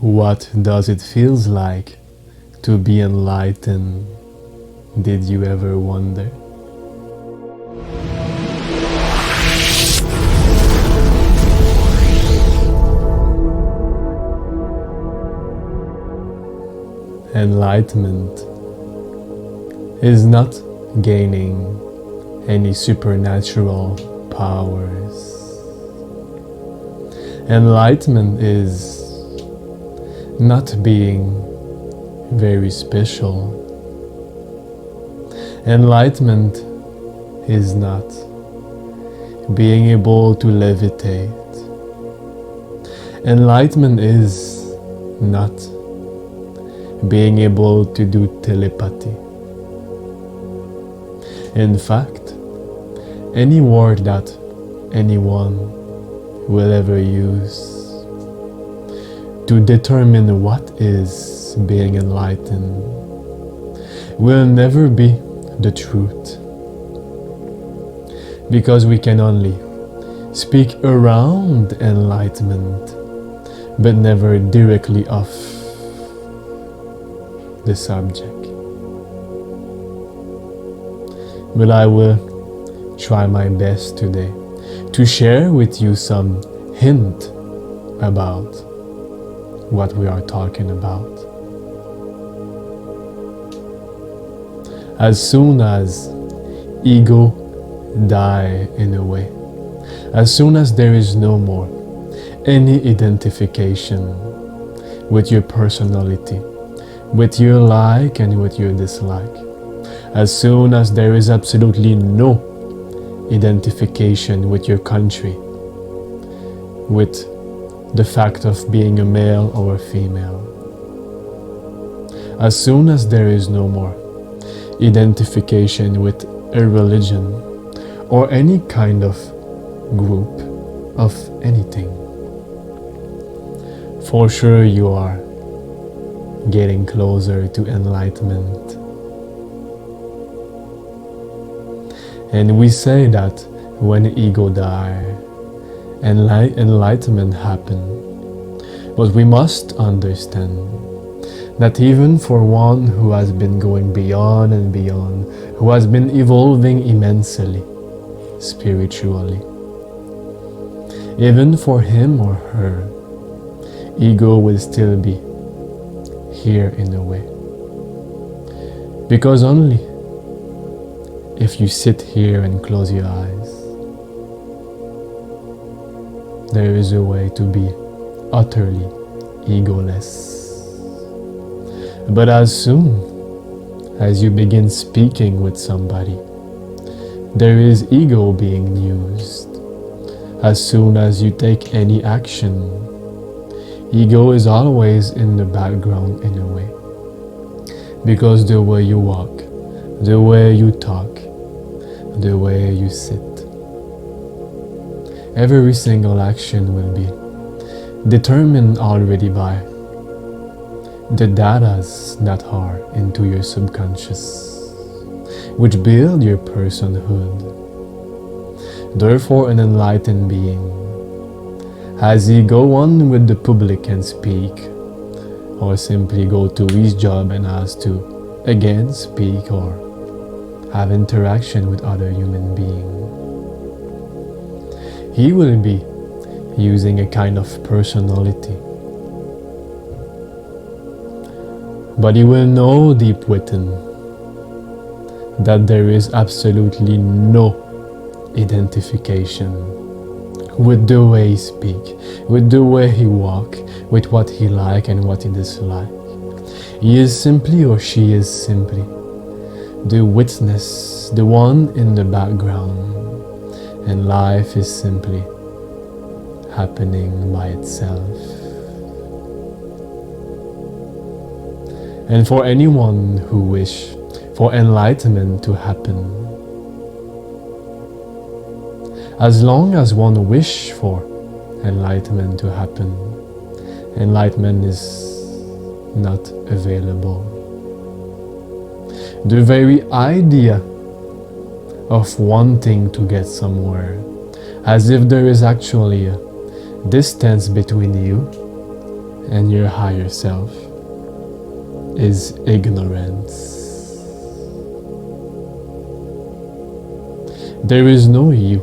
What does it feel like to be enlightened? Did you ever wonder? Enlightenment is not gaining any supernatural powers. Enlightenment is not being very special. Enlightenment is not being able to levitate. Enlightenment is not being able to do telepathy. In fact, any word that anyone will ever use to determine what is being enlightened will never be the truth, because we can only speak around enlightenment but never directly of the subject. But I will try my best today to share with you some hint about what we are talking about. As soon as ego die in a way, as soon as there is no more any identification with your personality, with your like and with your dislike, as soon as there is absolutely no identification with your country, with the fact of being a male or a female, as soon as there is no more identification with a religion or any kind of group of anything, for sure you are getting closer to enlightenment. And we say that when ego die, enlightenment happen. But we must understand that even for one who has been going beyond and beyond, who has been evolving immensely spiritually, even for him or her, ego will still be here in a way. Because only if you sit here and close your eyes, there is a way to be utterly egoless. But as soon as you begin speaking with somebody, there is ego being used. As soon as you take any action, ego is always in the background in a way. Because the way you walk, the way you talk, the way you sit, every single action will be determined already by the datas that are into your subconscious, which build your personhood. Therefore, an enlightened being, as he go on with the public and speak, or simply go to his job and has to again speak or have interaction with other human beings, he will be using a kind of personality. But he will know deep within that there is absolutely no identification with the way he speak, with the way he walk, with what he like and what he dislike. He is simply, or she is simply, the witness, the one in the background, and life is simply happening by itself. And for anyone who wish for enlightenment to happen, as long as one wish for enlightenment to happen, enlightenment is not available. The very idea of wanting to get somewhere, as if there is actually a distance between you and your higher self is ignorance. There is no you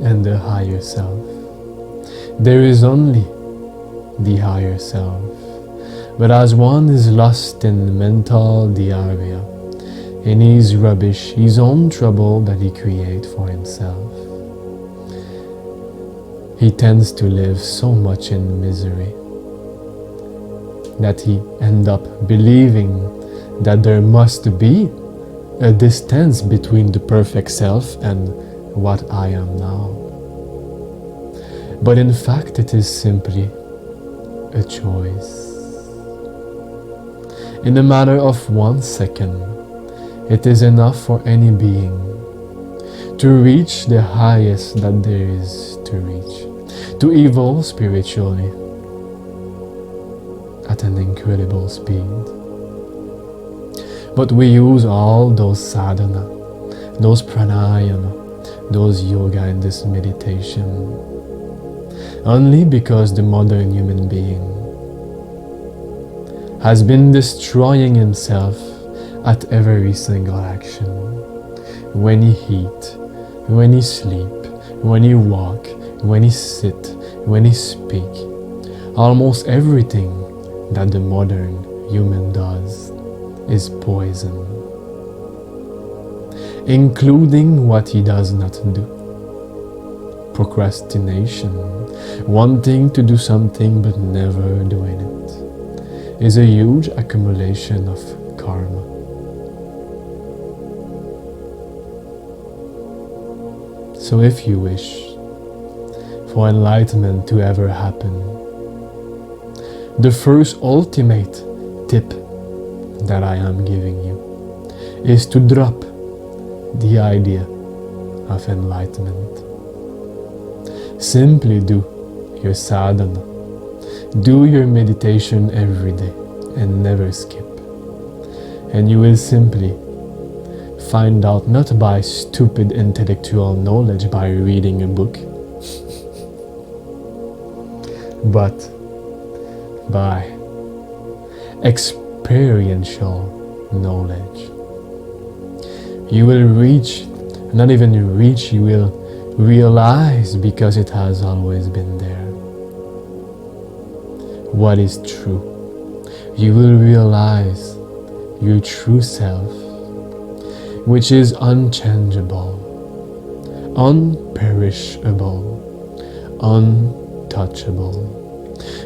and the higher self. There is only the higher self. But as one is lost in mental diarrhea, in his rubbish, his own trouble that he creates for himself, he tends to live so much in misery that he ends up believing that there must be a distance between the perfect self and what I am now. But in fact, it is simply a choice. In a matter of 1 second, it is enough for any being to reach the highest that there is to reach, to evolve spiritually at an incredible speed. But we use all those sadhana, those pranayama, those yoga and this meditation only because the modern human being has been destroying himself at every single action. When he eat, when he sleep, when he walk, when he sit, when he speak, almost everything that the modern human does is poison, including what he does not do. Procrastination, wanting to do something but never doing it, is a huge accumulation of karma. So if you wish for enlightenment to ever happen, the first ultimate tip that I am giving you is to drop the idea of enlightenment. Simply do your sadhana, do your meditation every day and never skip. And you will simply find out, not by stupid intellectual knowledge by reading a book, but by experiential knowledge. You will reach, not even reach, you will realize, because it has always been there, what is true. You will realize your true self, which is unchangeable, unperishable, untouchable.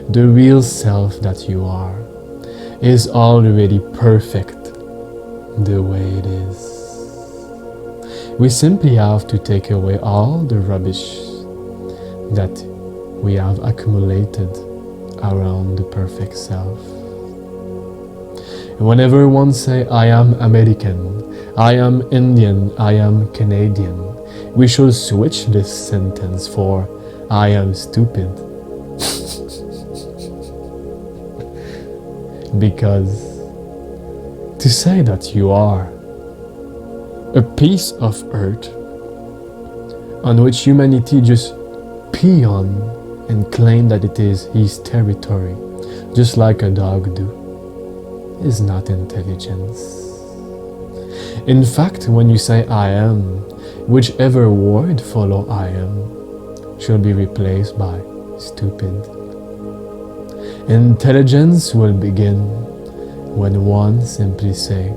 The real self that you are is already perfect the way it is. We simply have to take away all the rubbish that we have accumulated around the perfect self. Whenever one say, I am American, I am Indian, I am Canadian, we should switch this sentence for I am stupid. Because to say that you are a piece of earth on which humanity just pee on and claim that it is his territory, just like a dog do, is not intelligence. In fact, when you say I am, whichever word follow I am should be replaced by stupid. Intelligence will begin when one simply say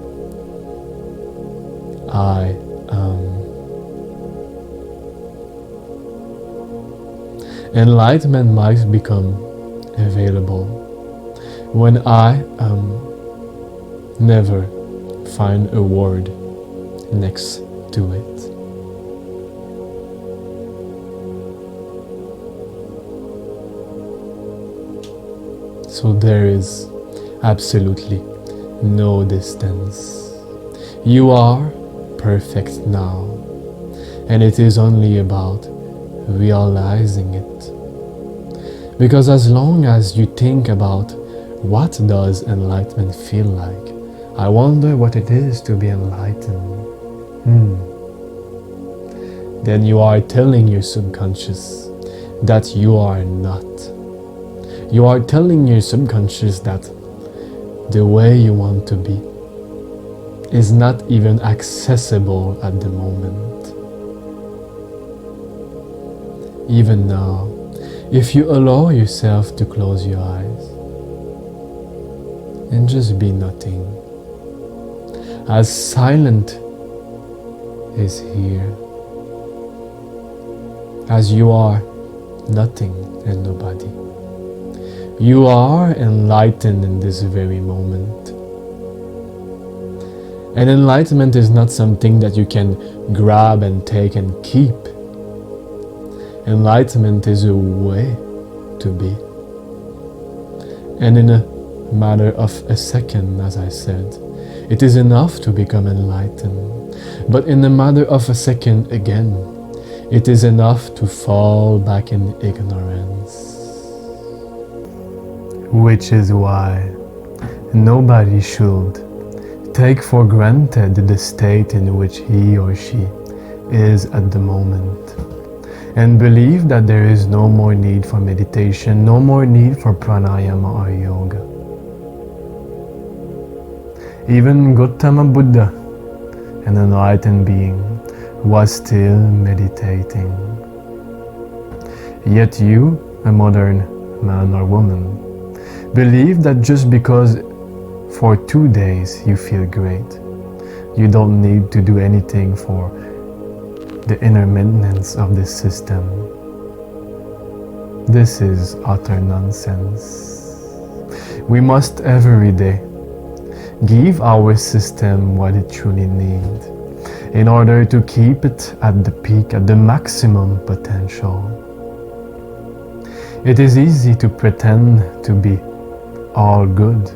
I am. Enlightenment might become available when I am never find a word next to it. So there is absolutely no distance. You are perfect now, and it is only about realizing it. Because as long as you think about what does enlightenment feel like, I wonder what it is to be enlightened, then you are telling your subconscious that you are not. You are telling your subconscious that the way you want to be is not even accessible at the moment. Even now, if you allow yourself to close your eyes and just be nothing, as silent is here, as you are nothing and nobody. You are enlightened in this very moment. And enlightenment is not something that you can grab and take and keep. Enlightenment is a way to be. And in a matter of a second, as I said, it is enough to become enlightened. But in a matter of a second again, it is enough to fall back in ignorance. Which is why nobody should take for granted the state in which he or she is at the moment, and believe that there is no more need for meditation, no more need for pranayama or yoga. Even Gautama Buddha, an enlightened being, was still meditating. Yet you, a modern man or woman, believe that just because for 2 days you feel great, you don't need to do anything for the inner maintenance of this system. This is utter nonsense. We must every day give our system what it truly needs in order to keep it at the peak, at the maximum potential. It is easy to pretend to be all good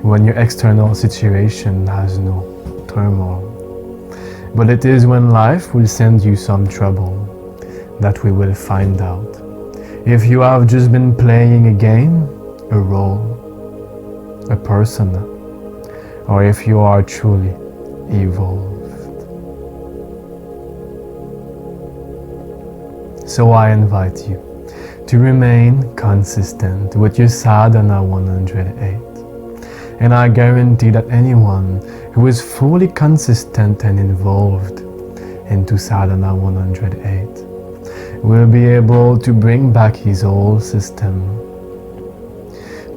when your external situation has no turmoil. But it is when life will send you some trouble that we will find out if you have just been playing a game, a role, a persona, or if you are truly evolved. So I invite you to remain consistent with your sadhana 108. And I guarantee that anyone who is fully consistent and involved into sadhana 108 will be able to bring back his whole system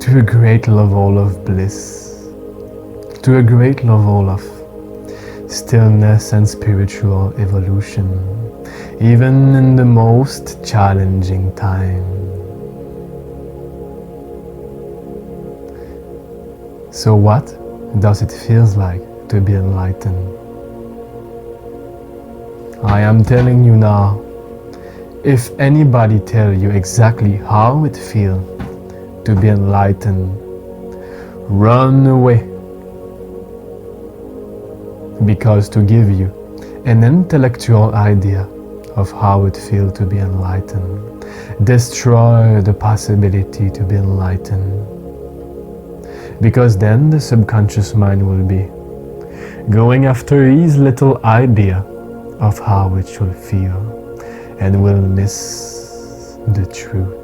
to a great level of bliss, to a great level of stillness and spiritual evolution, even in the most challenging time. So what does it feel like to be enlightened? I am telling you now, if anybody tell you exactly how it feels to be enlightened, run away. Because to give you an intellectual idea of how it feels to be enlightened, destroy the possibility to be enlightened. Because then the subconscious mind will be going after his little idea of how it should feel and will miss the truth.